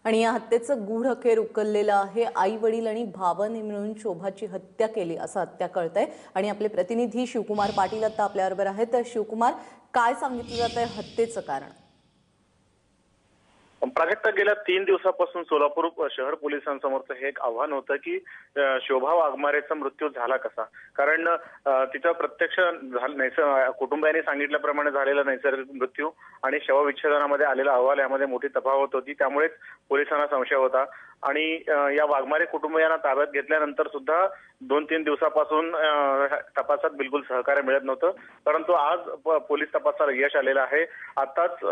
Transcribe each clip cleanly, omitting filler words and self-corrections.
आणि या हत्येचं गूढ अखेर उकललेलं आहे। आई वडील आणि भावाने मिळून शोभाची हत्या केली असं हत्या कळतंय। आणि आपले प्रतिनिधी शिवकुमार पाटील आता आपल्याबरोबर आहेत। तर शिवकुमार, काय सांगितलं जातंय हत्येचं कारण? प्राजक्ता, गेल्या 3 दिवसापासून सोलापूर शहर पोलिसांसमोरचं हे एक आव्हान होतं की शोभा वाघमारेचा मृत्यू झाला कसा। कारण तिचा प्रत्यक्ष कुटुंबियांनी सांगितल्याप्रमाणे झालेला नैसर्गिक मृत्यू आणि शवविच्छेदनामध्ये आलेला अहवाल यामध्ये मोठी तफावत होती। त्यामुळेच पोलिसांना संशय होता आणि या वाघमारे कुटुंबियांना ताब्यात घेतल्यानंतर सुद्धा 2-3 दिवसापासून तपासात बिलकुल सहकार्य मिळत नव्हतं। परंतु आज पोलीस तपासाला यश आलेलं आहे। आताच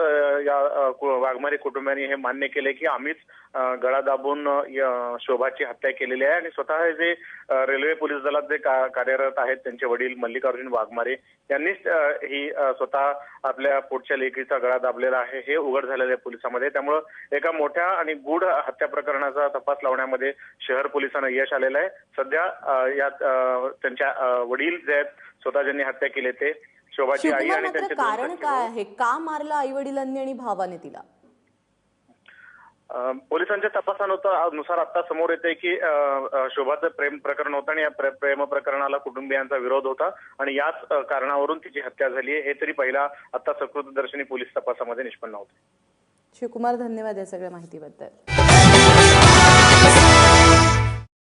या वाघमारे कुटुंबियांनी हे मान्य केले की आम्हीच गळा दाबून शोभाची हत्या केलेली आहे आणि स्वतः जे रेल्वे पोलीस दलात जे कार्यरत आहेत त्यांचे वडील मल्लिकार्जुन वाघमारे यांनीच ही स्वतः आपल्या पोटच्या लेकीचा गळा दाबलेला आहे हे उघड झालेलं आहे पोलिसांमध्ये। त्यामुळे एका मोठ्या आणि गूढ हत्या प्रकरणाचा तपास लावण्यामध्ये शहर पोलिसांना यश आलेलं आहे। सध्या यात त्यांच्या वडील जे आहेत स्वतः ज्यांनी हत्या केली ते शोभाची आई आणि त्यांचे कारण काय आहे? का मारलं आई वडिलांनी आणि भावाने तिला? पोलिसांच्या तपासानुसार आता समोर येते की शोभाचं प्रेम प्रकरण होतं आणि या प्रेम प्रकरणाला कुटुंबियांचा विरोध होता आणि याच कारणावरून तिची हत्या झाली आहे हे तरी पहिला आता सकृतदर्शनी पोलीस तपासामध्ये निष्पन्न होतं। शिवकुमार, धन्यवाद या सगळ्या माहितीबद्दल।